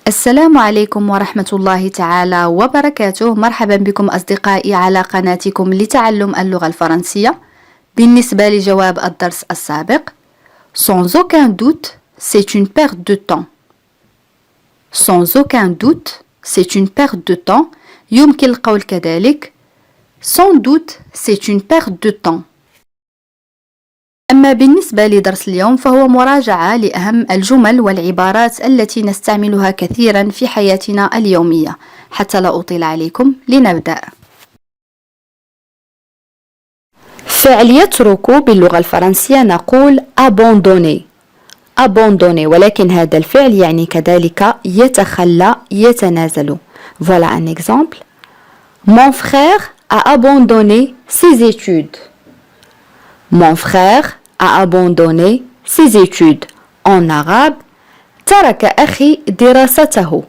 السلام عليكم ورحمة الله تعالى وبركاته. مرحبا بكم أصدقائي على قناتكم لتعلم اللغة الفرنسية. بالنسبة لجواب الدرس السابق، sans aucun doute, c'est une perte de temps. Sans aucun doute, c'est une perte de temps. يمكن القول كذلك sans doute, c'est une perte de temps. أما بالنسبة لدرس اليوم فهو مراجعة لأهم الجمل والعبارات التي نستعملها كثيرا في حياتنا اليومية. حتى لا أطيل عليكم لنبدأ. فعل يترك باللغة الفرنسية نقول abandonner. abandonner، ولكن هذا الفعل يعني كذلك يتخلى، يتنازل. Voilà un exemple. Mon frère a abandonné ses études. Mon frère a abandonné ses études. En arabe, ترك أخي دراسته.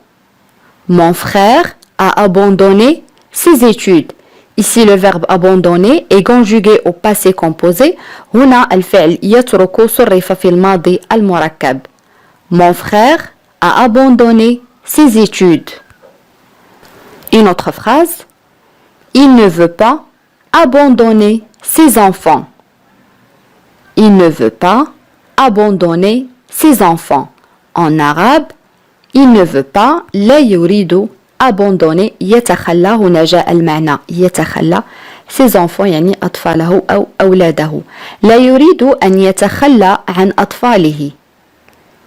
Mon frère a abandonné ses études. Ici, le verbe abandonner est conjugué au passé composé. هنا الفعل يترك صرف في الماضي المركب. Mon frère a abandonné ses études. Une autre phrase. Il ne veut pas abandonner ses enfants. Il ne veut pas abandonner ses enfants. En arabe, il ne veut pas لا يريد abandonner يتخلى. هنا جاء المعنى يتخلى. ses enfants يعني أطفاله أو أولاده. لا يريد أن يتخلى عن أطفاله.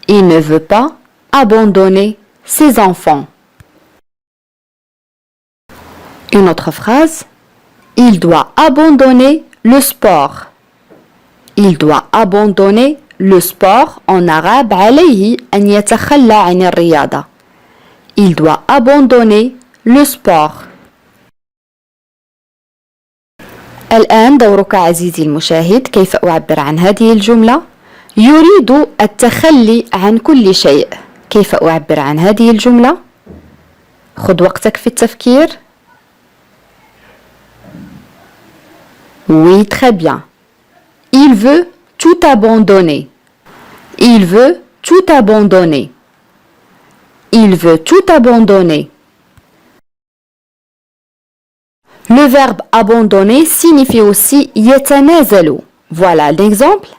Il ne veut pas abandonner ses enfants. Une autre phrase. Il doit abandonner le sport. Il doit abandonner le sport. En arabe, عليه أن يتخلى عن الرياضة. Il doit abandonner le sport. الآن دورك عزيزي المشاهد. كيف أعبر عن هذه الجملة؟ يريد التخلي عن كل شيء. كيف أعبر عن هذه الجملة؟ خذ وقتك في التفكير. Oui, très bien. Il veut tout abandonner. Il veut tout abandonner. Il veut tout abandonner. Le verbe abandonner signifie aussi يتنازل. Voilà l'exemple.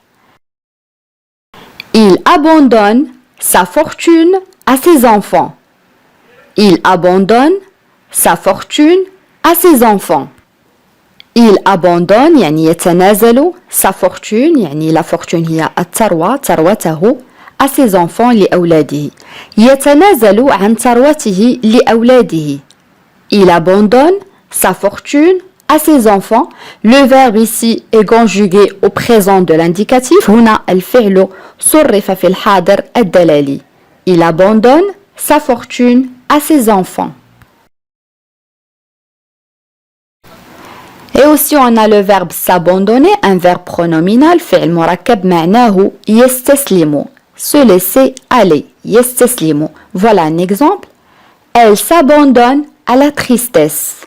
Il abandonne sa fortune à ses enfants. Il abandonne sa fortune à ses enfants. Il abandonne يعني يتنازل sa fortune يعني la fortune هي الثروة، ثروته à ses enfants لأولاده. يتنازل عن ثروته لأولاده. Il abandonne sa fortune à ses enfants. Le verbe ici est conjugué au présent de l'indicatif. هنا الفعل صرف في الحاضر الدلالي. Il abandonne sa fortune à ses enfants. Et aussi on a le verbe s'abandonner, un verbe pronominal, فعل مركب معناه يستسلم, se laisser aller, يستسلم. Voilà un exemple. Elle s'abandonne à la tristesse.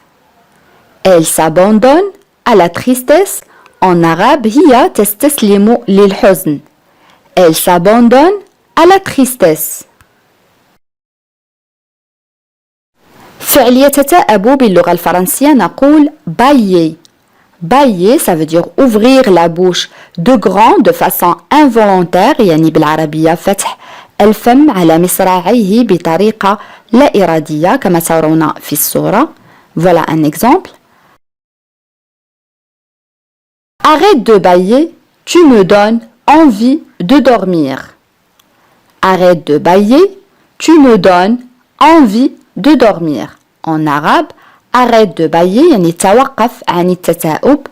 Elle s'abandonne à la tristesse. En arabe, هي تستسلم للحزن. Elle s'abandonne à la tristesse. فعل يتثاءب باللغة الفرنسية نقول bailler. Bailler, ça veut dire ouvrir la bouche de grand de façon involontaire. يعني بالعربية فتح الفم على مصراعيه بطريقة لا إرادية كما ترون في الصورة. Voilà un exemple. Arrête de bailler, tu me donnes envie de dormir. Arrête de bailler, tu me donnes envie de dormir. En arabe, arrête de bailler يعني توقف عن التثاؤب.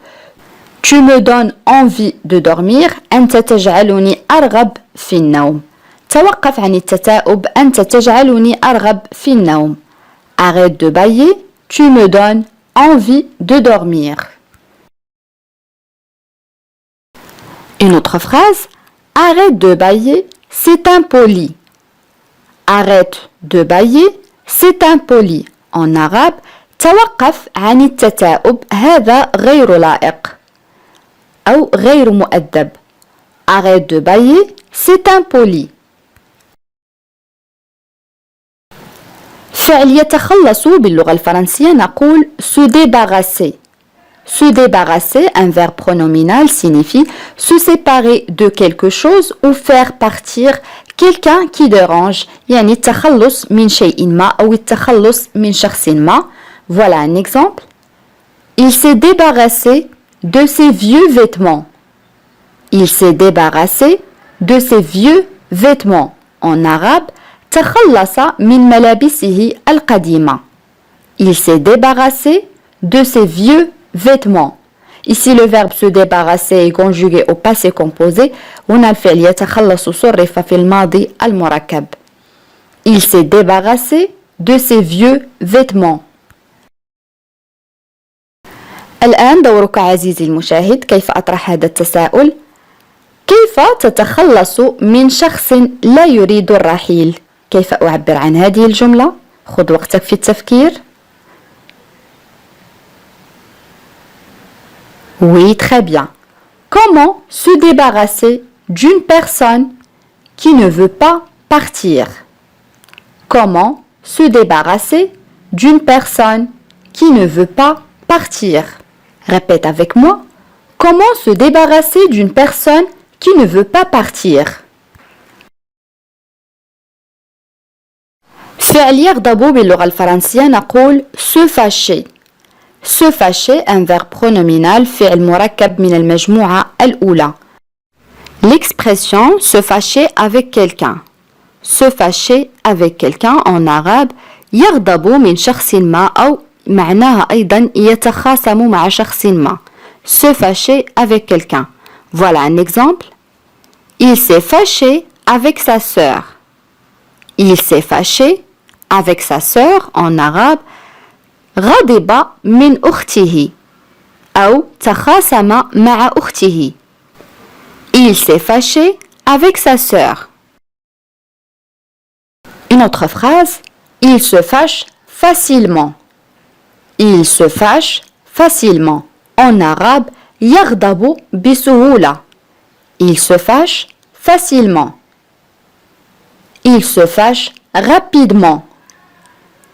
Tu me donnes envie de dormir. أنت تجعلني أرغب في النوم. توقف عن التثاؤب. أنت تجعلني أرغب في النوم. Arrête de bailler. Tu me donnes envie de dormir. Une autre phrase. Arrête de bailler, c'est impoli. Arrête de bailler, c'est impoli. En arabe, توقف عن التثاؤب. هذا غير لائق أو غير مؤدب. Arrête de bailler, c'est impoli. فعل يتخلص باللغة الفرنسية نقول se débarrasser. Se débarrasser, un verbe pronominal, signifie se séparer de quelque chose ou faire partir quelqu'un qui dérange. يعني التخلص من شيء ما أو التخلص من شخص ما. Voilà un exemple. Il s'est débarrassé de ses vieux vêtements. Il s'est débarrassé de ses vieux vêtements. En arabe, تخلص من ملابسه القديمة. Il s'est débarrassé de ses vieux vêtements. Ici, le verbe se débarrasser est conjugué au passé composé. هنا الفعل يتخلص صرف في الماضي المركب. Il s'est débarrassé de ses vieux vêtements. الآن دورك عزيزي المشاهد. كيف أطرح هذا التساؤل؟ كيف تتخلص من شخص لا يريد الرحيل؟ كيف أعبر عن هذه الجملة؟ خذ وقتك في التفكير. Oui, très bien. Comment se débarrasser d'une personne qui ne veut pas partir? Comment se débarrasser d'une personne qui ne veut pas partir? Répète avec moi. Comment se débarrasser d'une personne qui ne veut pas partir? فعل يغضب باللغة الفرنسية نقول se fâcher. Se fâcher, un verbe pronominal, فعل مركب من المجموعة الأولى. L'expression se fâcher avec quelqu'un. Se fâcher avec quelqu'un en arabe يغضب من شخص ما أو معناها أيضا يتخاصم مع شخص ما. Se fâcher avec quelqu'un. Voilà un exemple. Il s'est fâché avec sa sœur. Il s'est fâché avec sa sœur en arabe غضب من أخته أو تخاصم مع أخته. Il s'est fâché avec sa sœur. Une autre phrase. Il se fâche facilement. Il se fâche facilement. En arabe يغضب بسهولة. Il se fâche facilement. Il se fâche rapidement.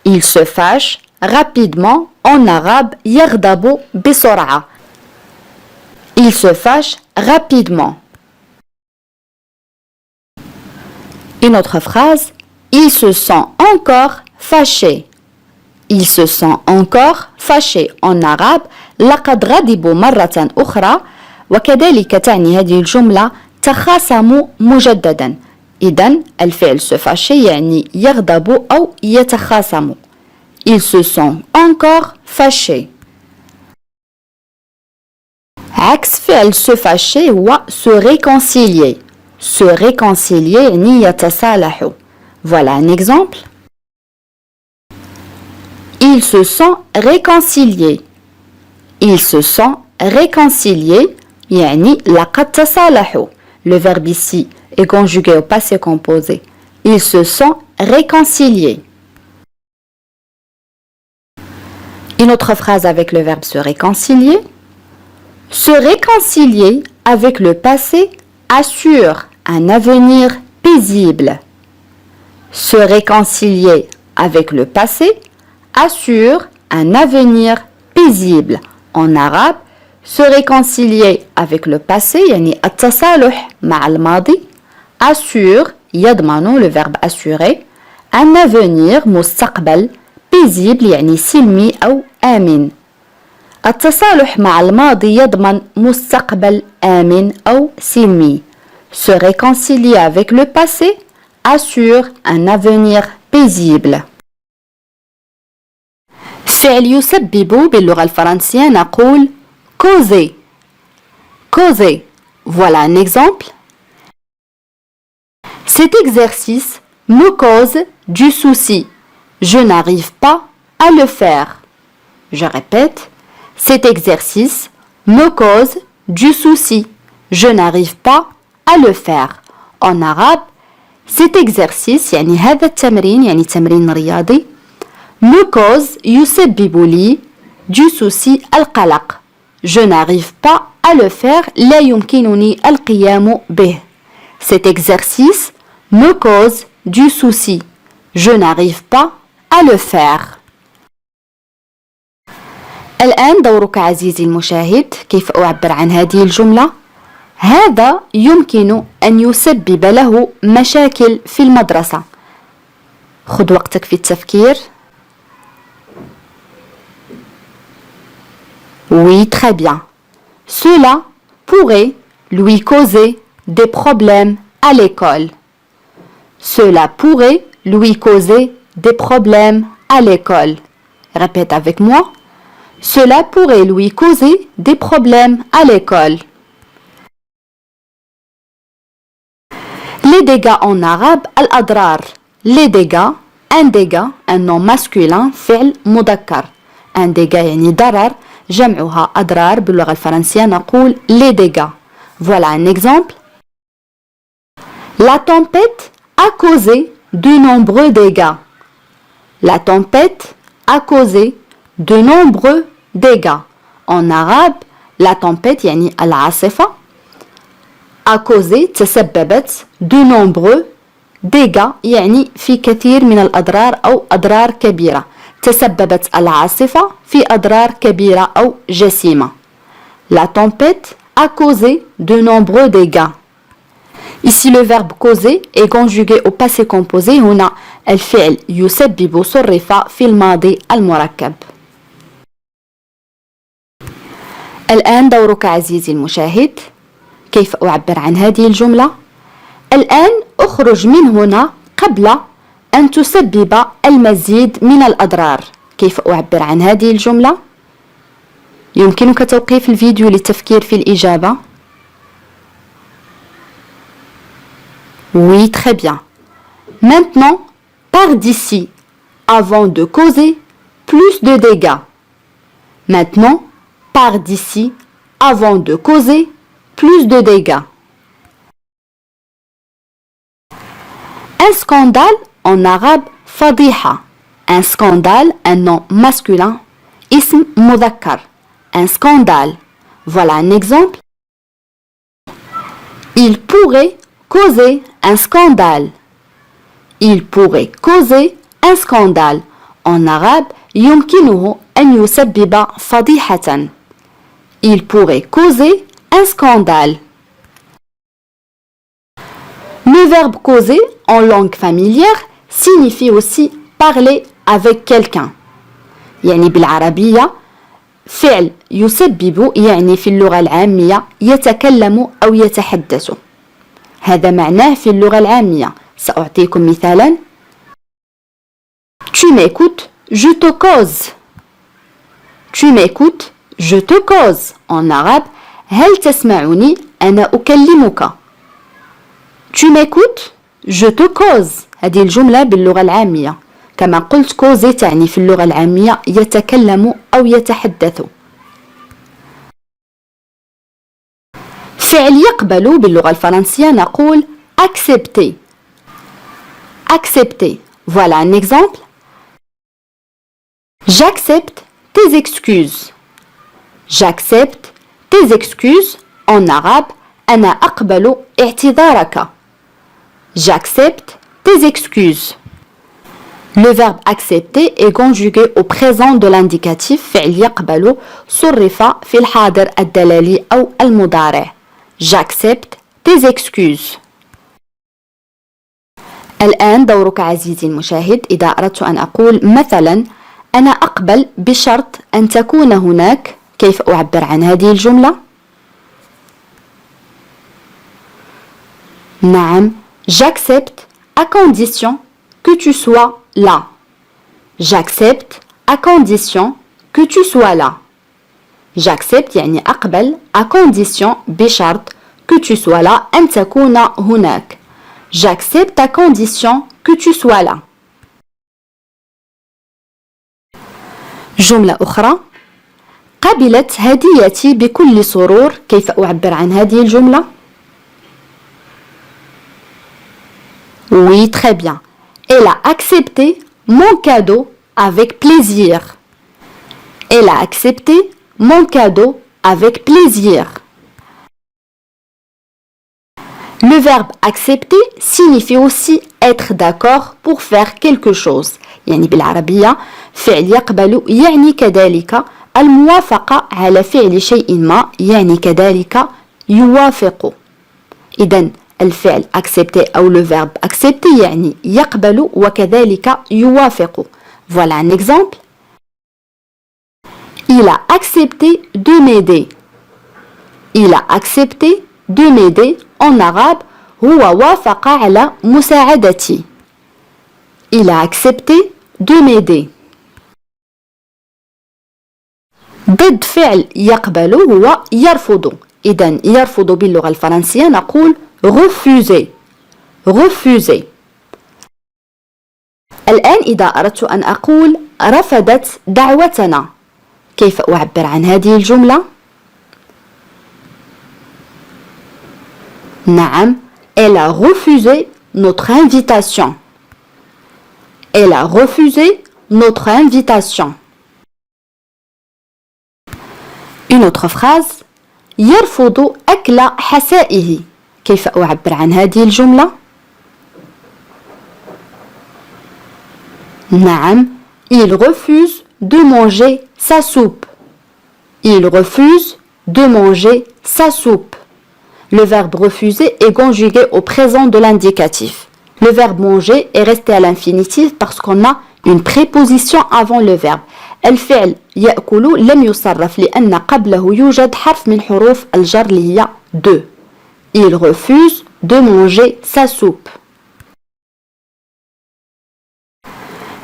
Il se fâche rapidement. En arabe يغضب بسرعة. Il se fâche rapidement. Une autre phrase. Il se sent encore fâché. Il se sent encore fâché. En arabe لقد غضب مرة أخرى. وكذلك تعني هذه الجملة تخاصموا مجددا. إذن الفعل se fâcher يعني يغضب أو يتخاصم. Ils se sont encore fâchés. عكس فعل se fâcher هو se réconcilier. Se réconcilier يعني يتصالحوا. Voilà un exemple. Ils se sont réconciliés. Ils se sont réconciliés يعني لقد تصالحوا. Le verbe ici est conjugué au passé composé. Ils se sont réconciliés. Une autre phrase avec le verbe se réconcilier. Se réconcilier avec le passé assure un avenir paisible. Se réconcilier avec le passé assure un avenir paisible. En arabe, se réconcilier avec le passé, يعني التصالح مع الماضي, assure, يضمن, le verbe assurer, un avenir, مستقبل, paisible, يعني سلمي أو آمن. التصالح مع الماضي يضمن مستقبل آمن أو سلمي. Se réconcilier avec le passé assure un avenir paisible. فعل يسبب باللغة الفرنسية نقول causer. Causer. Voilà un exemple. Cet exercice me cause du souci. Je n'arrive pas à le faire. Je répète. Cet exercice me cause du souci. Je n'arrive pas à le faire. En arabe, cet exercice يعني هذا التمرين يعني تمرين رياضي me cause يسبب لي du souci القلق. Je n'arrive pas à le faire. لا يمكنني القيام به. Cet exercice me cause du souci. Je n'arrive pas à le faire. الآن دورك عزيزي المشاهد. كيف أعبر عن هذه الجملة؟ هذا يمكن أن يسبب له مشاكل في المدرسة. خذ وقتك في التفكير. Oui, très bien. Cela pourrait lui causer des problèmes à l'école. Cela pourrait lui causer des problèmes à l'école. Répète avec moi. Cela pourrait lui causer des problèmes à l'école. Les dégâts en arabe, al-adrar. Les dégâts, un nom masculin, فعل مذكر. Un dégât يعني ضرر. جمعها أضرار باللغة الفرنسية نقول les dégâts. Voilà un exemple. La tempête a causé de nombreux dégâts. La tempête a causé de nombreux dégâts. En arabe, la tempête يعني العاصفة a causé تسببت de nombreux dégâts يعني في كثير من الأضرار أو أضرار كبيرة. تسببت العاصفة في أضرار كبيرة أو جسيمة. La tempête a causé de nombreux dégâts. Ici le verbe causer est conjugué au passé composé. هنا الفعل يسبب صرف في الماضي المركب. الآن دورك عزيزي المشاهد. كيف أعبر عن هذه الجملة؟ الآن أخرج من هنا قبل أن تسبب المزيد من الأضرار. كيف أعبر عن هذه الجملة؟ يمكنك توقيف الفيديو للتفكير في الإجابة. Oui, très bien. Maintenant, pars d'ici avant de causer plus de dégâts. Maintenant, pars d'ici avant de causer plus de dégâts. Un scandale en arabe فضيحة. Un scandale, un nom masculin, اسم مذكر. Un scandale. Voilà un exemple. Il pourrait causer un scandale. Il pourrait causer un scandale. En arabe يمكنه أن يسبب فضيحة. Il pourrait causer un scandale. Le verbe causer en langue familière signifie aussi parler avec quelqu'un. يعني بالعربية فعل يسبب يعني في اللغة العامية يتكلم أو يتحدث. هذا معناه في اللغة العامية. سأعطيكم مثالا. Tu m'écoutes, je te cause. Tu m'écoutes, je te cause. En arabe هل تسمعني أنا أكلمك. Tu m'écoutes, je te cause. هذه الجملة باللغة العامية. كما قلت كوزي تعني في اللغة العامية يتكلم أو يتحدث. فعل يقبل باللغة الفرنسية نقول accepter. Accepter. Voilà un exemple. J'accepte tes excuses. J'accepte tes excuses. En arabe أنا أقبل اعتذارك. J'accepte tes excuses. Le verbe accepter est conjugué au présent de l'indicatif فعل يقبل صرف في الحاضر الدلالي أو المضارع. J'accepte tes excuses. الآن دورك عزيزي المشاهد. إذا أردت أن أقول مثلا أنا أقبل بشرط أن تكون هناك. كيف أعبر عن هذه الجملة؟ نعم. J'accepte à condition que tu sois là. J'accepte à condition que tu sois là. J'accepte يعني أقبل à condition بشرط que tu sois là أن تكون هناك. J'accepte à condition que tu sois là. جملة أخرى. قبلت هديتي بكل سرور. كيف أعبر عن هذه الجملة؟ Oui, très bien. Elle a accepté mon cadeau avec plaisir. Elle a accepté mon cadeau avec plaisir. Le verbe accepter signifie aussi être d'accord pour faire quelque chose. يعني بالعربية فعل يقبل يعني كذلك الموافقة على فعل شيء ما، يعني كذلك يوافق. إذن الفعل accepter أو le verbe accepter يعني يقبل وكذلك يوافق. Voilà un exemple. Il a accepté de m'aider. Il a accepté de m'aider. En arabe هو وافق على مساعدتي. Il a accepté de m'aider. ضد فعل يقبل هو يرفض. إذن يرفض باللغة الفرنسية نقول refuser. refuser. الآن إذا أردت أن أقول رفضت دعوتنا، كيف أعبر عن هذه الجملة؟ نعم، elle a refusé notre invitation. Elle a refusé notre invitation. Une autre phrase. يرفض أكل حسائه، كيف أعبر عن هذه الجملة؟ نعم، il refuse de manger sa soupe. Il refuse de manger sa soupe. Le verbe refuser est conjugué au présent de l'indicatif. Le verbe manger est resté à l'infinitif parce qu'on a une préposition avant le verbe. الفعل يأكل لم يصرف لأن قبله يوجد حرف من حروف الجر اللي هي de. Il refuse de manger sa soupe.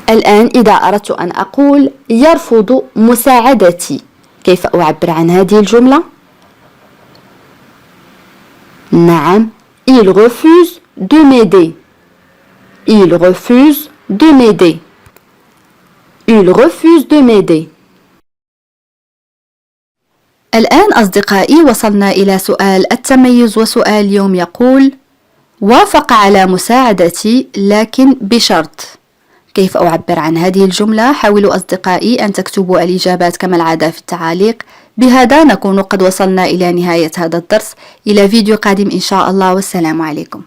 الآن إذا أردت أن أقول يرفض مساعدتي، كيف أعبر عن هذه الجملة؟ نعم، il refuse de m'aider. Il refuse de m'aider. Il refuse de m'aider. الآن أصدقائي وصلنا إلى سؤال التميز، وسؤال اليوم يقول وافق على مساعدتي لكن بشرط. كيف أعبر عن هذه الجملة؟ حاولوا أصدقائي أن تكتبوا الإجابات كما العادة في التعاليق. بهذا نكون قد وصلنا إلى نهاية هذا الدرس. إلى فيديو قادم إن شاء الله، والسلام عليكم.